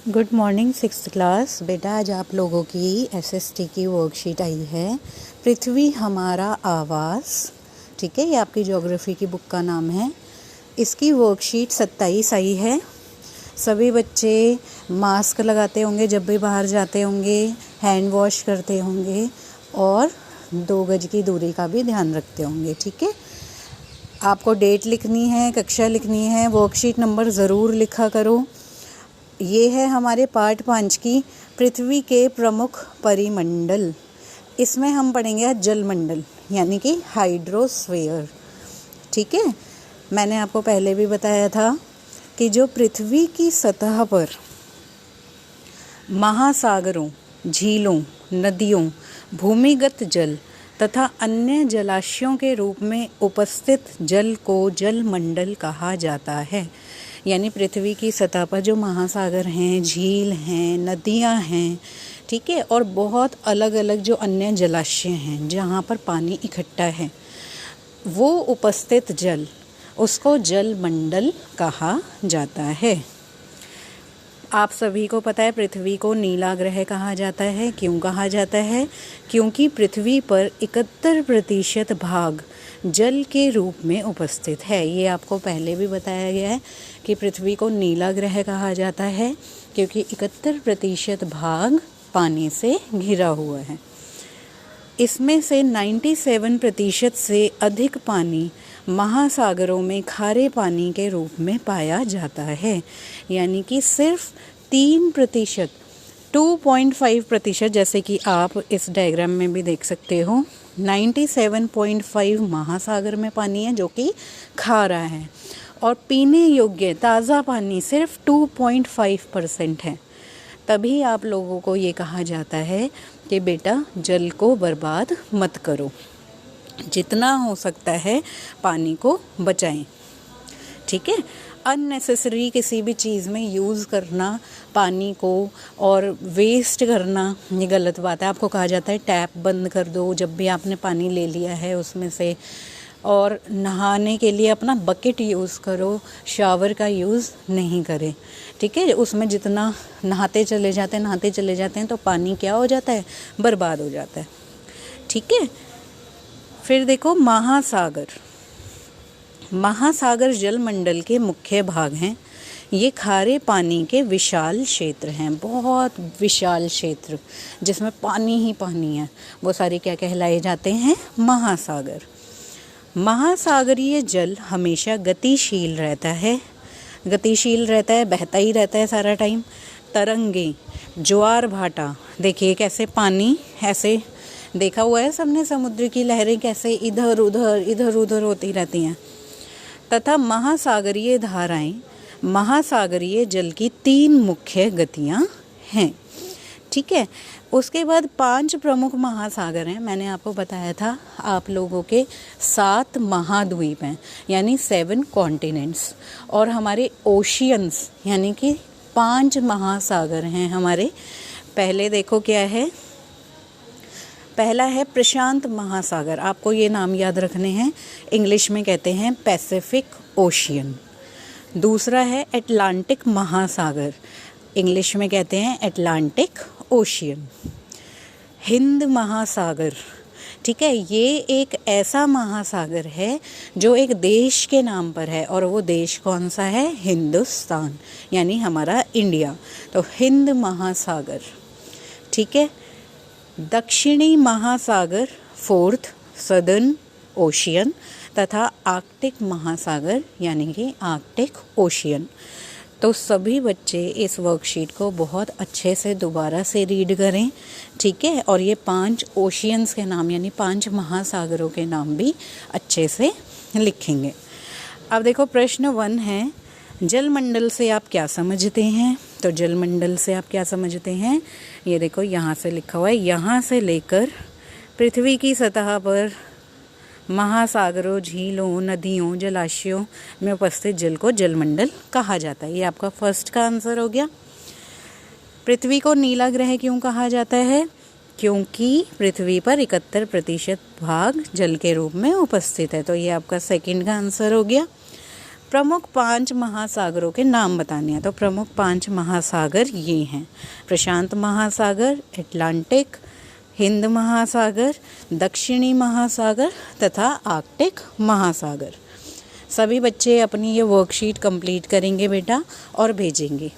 Good morning sixth class. बेटा आज आप लोगों की एसएसटी की वर्कशीट आई है, पृथ्वी हमारा आवास। ठीक है, ये आपकी ज्योग्राफी की बुक का नाम है। इसकी वर्कशीट 27 आई है। सभी बच्चे मास्क लगाते होंगे जब भी बाहर जाते होंगे, हैंड वॉश करते होंगे और 2 गज की दूरी का भी ध्यान रखते होंगे। ठीक है, आपको डेट लिखनी है, कक्षा लिखनी है, वर्कशीट नंबर ज़रूर लिखा करो। ये है हमारे पार्ट 5 की पृथ्वी के प्रमुख परिमंडल। इसमें हम पढ़ेंगे आज जलमंडल यानी कि हाइड्रोस्फीयर। ठीक है, मैंने आपको पहले भी बताया था कि जो पृथ्वी की सतह पर महासागरों, झीलों, नदियों, भूमिगत जल तथा अन्य जलाशयों के रूप में उपस्थित जल को जलमंडल कहा जाता है। यानी पृथ्वी की सतह पर जो महासागर हैं, झील हैं, नदियां हैं, ठीक है, और बहुत अलग अलग जो अन्य जलाशय हैं जहाँ पर पानी इकट्ठा है, वो उपस्थित जल, उसको जलमंडल कहा जाता है। आप सभी को पता है पृथ्वी को नीला ग्रह कहा जाता है। क्यों कहा जाता है? क्योंकि पृथ्वी पर 71% भाग जल के रूप में उपस्थित है। ये आपको पहले भी बताया गया है कि पृथ्वी को नीला ग्रह कहा जाता है क्योंकि 71% भाग पानी से घिरा हुआ है। इसमें से 97% से अधिक पानी महासागरों में खारे पानी के रूप में पाया जाता है। यानी कि सिर्फ 3%, 2.5%, जैसे कि आप इस डायग्राम में भी देख सकते हो, 97.5 महासागर में पानी है जो कि खारा है, और पीने योग्य ताज़ा पानी सिर्फ 2.5% है। तभी आप लोगों को ये कहा जाता है कि बेटा जल को बर्बाद मत करो, जितना हो सकता है पानी को बचाएं। ठीक है, अननेसेसरी किसी भी चीज़ में यूज़ करना पानी को और वेस्ट करना ये गलत बात है। आपको कहा जाता है टैप बंद कर दो जब भी आपने पानी ले लिया है उसमें से, और नहाने के लिए अपना बकेट यूज़ करो, शावर का यूज़ नहीं करें। ठीक है, उसमें जितना नहाते चले जाते हैं तो पानी क्या हो जाता है? बर्बाद हो जाता है। ठीक है, फिर देखो महासागर जलमंडल के मुख्य भाग हैं। ये खारे पानी के विशाल क्षेत्र हैं, बहुत विशाल क्षेत्र जिसमें पानी ही पानी है, वो सारे क्या कहलाए जाते हैं? महासागर। महासागरीय जल हमेशा गतिशील रहता है, बहता ही रहता है सारा टाइम। तरंगे, ज्वार भाटा, देखिए कैसे पानी ऐसे देखा हुआ है सबने, समुद्र की लहरें कैसे इधर उधर होती रहती हैं। तथा महासागरीय धाराएं, महासागरीय जल की 3 मुख्य गतियां हैं। ठीक है, उसके बाद 5 प्रमुख महासागर हैं। मैंने आपको बताया था आप लोगों के 7 महाद्वीप हैं यानी 7 कॉन्टिनेंट्स, और हमारे ओशियंस यानी कि 5 महासागर हैं हमारे। पहले देखो क्या है, पहला है प्रशांत महासागर, आपको ये नाम याद रखने हैं, इंग्लिश में कहते हैं पैसिफिक ओशियन। दूसरा है अटलांटिक महासागर, इंग्लिश में कहते हैं अटलांटिक ओशियन। हिंद महासागर, ठीक है, ये एक ऐसा महासागर है जो एक देश के नाम पर है, और वो देश कौन सा है? हिंदुस्तान, यानी हमारा इंडिया। तो हिंद महासागर। ठीक है, दक्षिणी महासागर, 4th सदर्न ओशियन, तथा आर्कटिक महासागर यानी कि आर्कटिक ओशियन। तो सभी बच्चे इस वर्कशीट को बहुत अच्छे से दोबारा से रीड करें। ठीक है, और ये 5 ओशियंस के नाम यानी 5 महासागरों के नाम भी अच्छे से लिखेंगे। अब देखो प्रश्न 1 है, जलमंडल से आप क्या समझते हैं? तो जलमंडल से आप क्या समझते हैं? ये देखो यहाँ से लिखा हुआ है, यहाँ से लेकर पृथ्वी की सतह पर महासागरों, झीलों, नदियों, जलाशयों में उपस्थित जल को जलमंडल कहा जाता है। ये आपका फर्स्ट का आंसर हो गया। पृथ्वी को नीला ग्रह क्यों कहा जाता है? क्योंकि पृथ्वी पर 71% भाग जल के रूप में उपस्थित है। तो ये आपका सेकंड का आंसर हो गया। प्रमुख 5 महासागरों के नाम बताने हैं। तो प्रमुख 5 महासागर ये हैं: प्रशांत महासागर, अटलांटिक, हिंद महासागर, दक्षिणी महासागर तथा आर्कटिक महासागर। सभी बच्चे अपनी ये वर्कशीट कंप्लीट करेंगे बेटा और भेजेंगे।